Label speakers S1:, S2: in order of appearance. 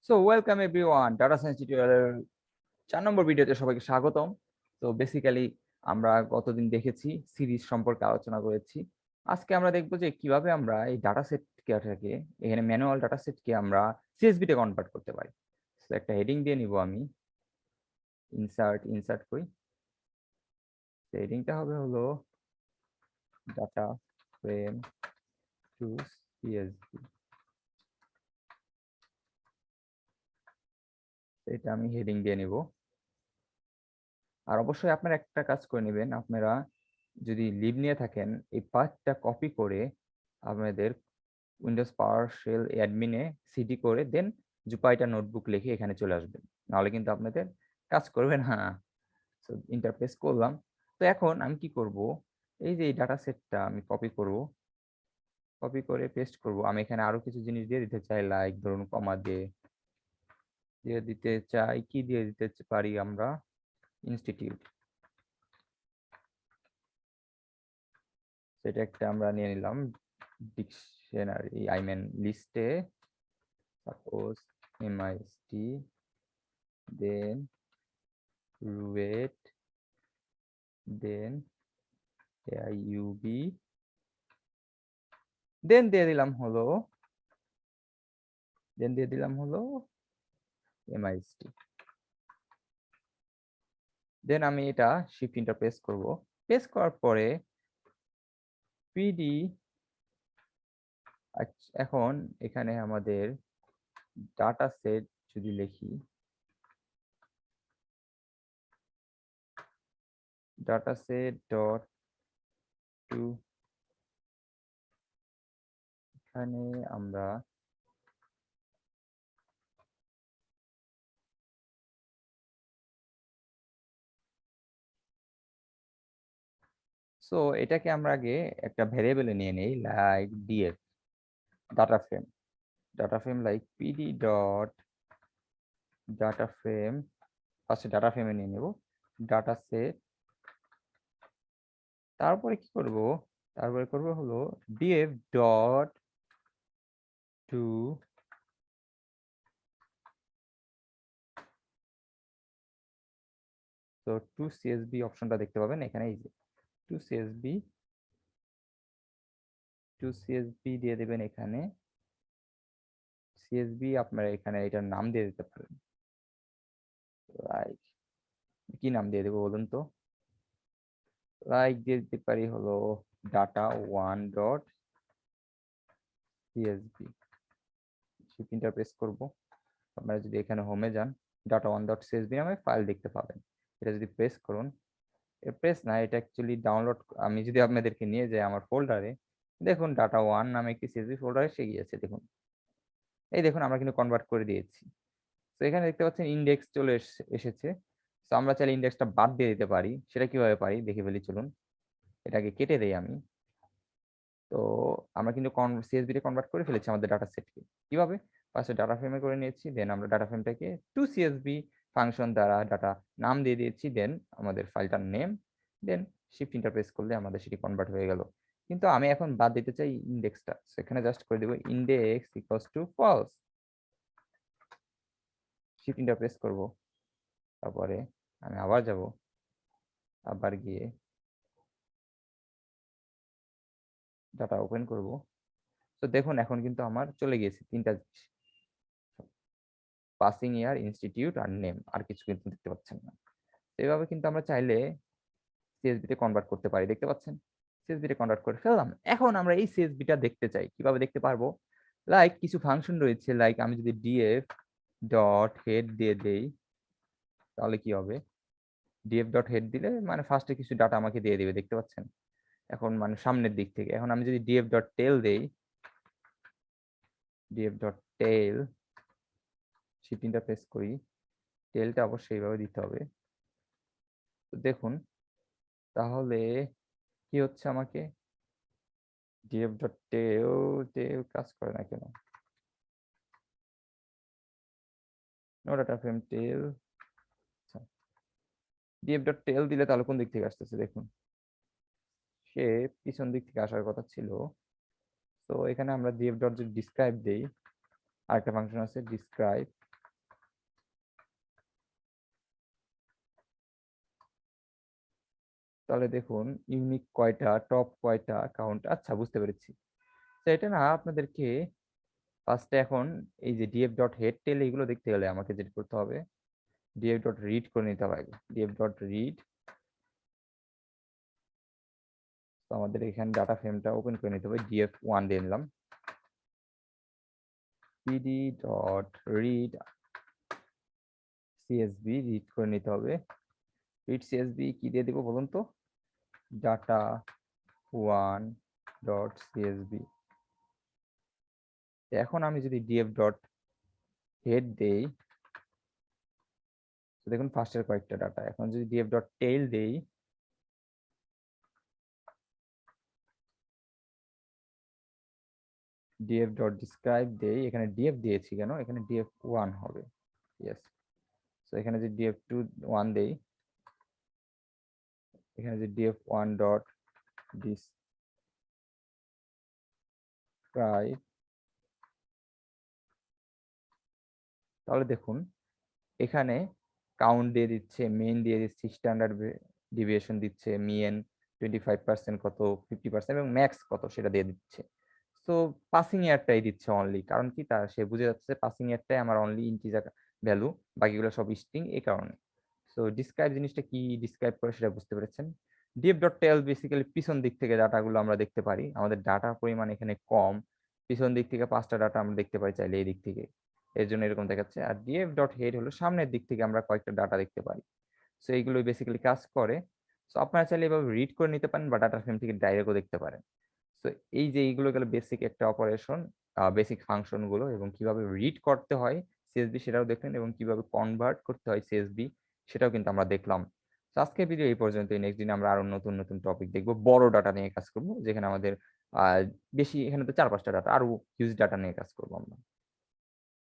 S1: So welcome everyone, data science টিউটোরিয়ালের 4 নম্বর ভিডিওতে সবাইকে স্বাগতম। তো বেসিক্যালি আমরা গতদিন দেখেছি সিরিজ সম্পর্কে আলোচনা করেছি। আজকে আমরা দেখব যে কিভাবে আমরা এই ডাটা সেটটাকে এখানে ম্যানুয়াল ডাটা সেটকে আমরা সিএসভি তে কনভার্ট করতে পারি। তো একটা হেডিং দিয়ে নিব আমি, ইনসার্ট করি। হেডিংটা হবে হলো ডাটা ফ্রেম টু সিএসভি। এটা আমি হেডিং দিয়ে নিব। আর অবশ্যই আপনারা একটা কাজ করে নেবেন, আপনারা যদি লিভ নিয়ে থাকেন এই পাথটা কপি করে আপনাদের উইন্ডোজ পাওয়ারশেল অ্যাডমিনে সিডি করে দেন জুপাইটার নোটবুক লিখে এখানে চলে আসবেন, নাহলে কিন্তু আপনাদের কাজ করবে না। তো ইন্টারফেস করলাম। তো এখন আমি কি করব, এই যে এই ডাটা সেটটা আমি কপি করে পেস্ট করব। আমি এখানে আরো কিছু জিনিস দিয়ে দিতে চাই, লাইক ধরুন কমা দিয়ে দিতে চাই, কি দিয়ে দিতে পারি আমরা, ইনস্টিটিউট, সেটা একটা আমরা নিয়ে নিলাম ডিকশনারি, আই মিন লিস্টে, সাপোজ MIST, দেন রুয়েট, দেন AIUB, দেন দিয়ে দিলাম হলো MIST। দেন আমি এটা শিফট ইন্টার প্রেস করব। প্রেস করার পরে পিডি, এখন এখানে আমাদের ডাটা সেট যদি লিখি, ডাটা সেট ডট টু, এখানে আমরা সো এটাকে আমরা আগে একটা ভ্যারিয়েবলে নিয়ে নেই, like DF data frame like PD dot data frame, ফার্স্টে ডাটা ফ্রেমে নিয়ে নেব ডাটা সেট। তারপরে কি করব, তারপরে করব হলো ডিএফ ডট টু, তো টু সিএসবি অপশনটা দেখতে পাবেন এখানে, এই যে টু সিএসবি দিয়ে দেবেন এখানে। সিএসবি আপনারা এখানে এটার নাম দিয়ে দিতে পারেন, লাইক কি নাম দিয়ে দেবো বলুন তো, লাইক দিয়ে দিতে পারি হলো data one dot CSB. Shift inter press করব। আপনারা যদি এখানে হোমে যান, ডাটা ওয়ান ডট সিএসবি নামে ফাইল দেখতে পাবেন। এটা যদি প্রেস করুন, প্রেস না, এটা অ্যাকচুয়ালি ডাউনলোড, আমি যদি আপনাদেরকে নিয়ে যাই আমার ফোল্ডারে, দেখুন ডাটা ওয়ান নামে একটি সিএসভি ফোল্ডার এসে গিয়েছে। দেখুন, এই দেখুন আমরা কিন্তু কনভার্ট করে দিয়েছি। তো এখানে দেখতে পাচ্ছেন ইন্ডেক্স চলে এসেছে। তো আমরা চাইলে ইন্ডেক্সটা বাদ দিয়ে দিতে পারি। সেটা কিভাবে পারি দেখে ফেলি, চলুন এটাকে কেটে দেই আমি। তো আমরা কিন্তু সিএসভি তে কনভার্ট করে ফেলেছি আমাদের ডাটা সেটকে। কিভাবে? ফার্স্টে ডাটা ফ্রেমে করে নিয়েছি, দেন আমরা ডাটা ফ্রেমটাকে টু সিএসভি ফাংশন দ্বারা ডাটা নাম দিয়ে দিয়েছি, দেন আমাদের ফাইলটার নেম, দেন শিফট ইন্টারপ্রেস করলে আমাদের সেটি কনভার্ট হয়ে গেল। কিন্তু আমি এখন বাদ দিতে চাই ইন্ডেক্সটা, সেখানে জাস্ট করে দেব index equals to false. Shift enter press করব, তারপরে আমি আবার যাব, আবার গিয়ে ডাটা ওপেন করব। তো দেখুন এখন কিন্তু আমার চলে গিয়েছে তিনটা পাসিং ইয়ার, ইনস্টিটিউট আর নেম, আর কিছু কিন্তু দেখতে পাচ্ছেন না। এইভাবে কিন্তু আমরা চাইলে সিএসবি তে কনভার্ট করতে পারি, দেখতে পাচ্ছেন সিএসবি তে কনভার্ট করে ফেললাম। এখন আমরা এই সিএসবি টা দেখতে চাই, কিভাবে দেখতে পারবো, লাইক কিছু ফাংশন রয়েছে, লাইক আমি যদি ডিএফ ডট হেড দিয়ে দেই, তাহলে কি হবে, ডিএফ ডট হেড দিলে মানে ফার্স্টে কিছু ডাটা আমাকে দিয়ে দিবে, দেখতে পাচ্ছেন এখন মানে সামনের দিক থেকে। এখন আমি যদি ডিএফ ডট টেল দেই, ডিএফ ডট টেল, শিফট ইন্টারপ্রেস করি, টেলটা অবশ্যই এইভাবে দিতে হবে। তো দেখুন তাহলে কি হচ্ছে, আমাকে df ডট টেল কাজ করে না কেন, নো ডাটা ফ্রেম টেল। df ডট টেল দিলে তাহলে কোন দিক থেকে আসতেছে, দেখুন সে পিছন দিক থেকে আসার কথা ছিল। তো এখানে আমরা df ডট যদি ডিসক্রাইব দেই, আরেকটা ফাংশন আছে ডিসক্রাইব, তাহলে দেখুন ইউনিক কয়টা, টপ কয়টা, কাউন্ট, আচ্ছা বুঝতে পেরেছি। তো এটা না আপনাদেরকে ফার্স্টে এখন এই যে ডিএফ ডট হেড টেল এগুলো দেখতে গেলে আমাকে যেটা করতে হবে, ডিএফ ডট রিড করে নিতে হবে আগে। ডিএফ ডট রিড, তো আমাদের এখানে ডাটা ফ্রেমটা ওপেন করে নিতে হবে, ডিএফ ওয়ান দিয়ে নিলাম, PD dot read CSB, read করে নিতে হবে। রিড সিএসবি কি দিয়ে দিব বলুন তো, ডাটা ওয়ান ডট সিএসবি। এখন আমি যদি ডিএফ ডট হেড দেই, দেখুন ফার্স্টের কয়েকটা ডাটা। এখন যদি ডিএফ ডট টেইল দেই, ডিএফ ডট ডিসক্রাইব দেই, এখানে ডিএফ দিয়েছি কেন, এখানে ডিএফ ওয়ান হবে, ইয়েস। তো এখানে যদি ডিএফ টু ওয়ান দেই, এখানে যদি ডিএফ ওয়ান ডট ডিসক্রাইব, তাহলে দেখুন এখানে কাউন্ট দিয়ে দিচ্ছে, মেইন দিয়ে দিচ্ছে, স্ট্যান্ডার্ড ডিভিয়েশন দিচ্ছে, মিএন 25% কত, 50% এবং ম্যাক্স কত সেটা দিয়ে দিচ্ছে। তো পাসিং ইয়ারটাই দিচ্ছে অনলি, কারণ কি তার সে বুঝে যাচ্ছে পাসিং ইয়ারটাই আমার অনলি ইন্টিজার ভ্যালু, বাকিগুলো সব স্ট্রিং, এই কারণে। সো ডিসক্রাইব জিনিসটা কি ডিসক্রাইব করে সেটা বুঝতে পেরেছেন। ডিএফ ডট টেল বেসিক্যালি পিছন দিক থেকে ডাটাগুলো আমরা দেখতে পারি, আমাদের ডাটার পরিমাণ এখানে কম, পিছন দিক থেকে 5টা ডাটা আমরা দেখতে পাই চাইলে এই দিক থেকে, এর জন্য এরকম দেখাচ্ছে। আর ডিএফ ডট হেড হলো সামনের দিক থেকে আমরা কয়েকটা ডাটা দেখতে পারি। সো এইগুলোই বেসিক্যালি কাজ করে। সো আপনারা চাইলে এভাবে রিড করে নিতে পারেন বা ডাটা ফ্রেম থেকে ডাইরেক্টও দেখতে পারেন। তো এই যে এইগুলো গেল বেসিক একটা অপারেশন, বেসিক ফাংশন গুলো, এবং কিভাবে রিড করতে হয় সিএসবি সেটাও দেখলেন, এবং কিভাবে কনভার্ট করতে হয় সিএসবি সেটাও কিন্তু আমরা দেখলাম। তো আজকের ভিডিও এই পর্যন্তই। নেক্সট দিন আমরা আরো নতুন নতুন টপিক দেখবো, বড় ডাটা নিয়ে কাজ করবো, যেখানে আমাদের বেশি, এখানে তো 4-5টা ডাটা, আরো হিউজ ডাটা নিয়ে কাজ করবো আমরা।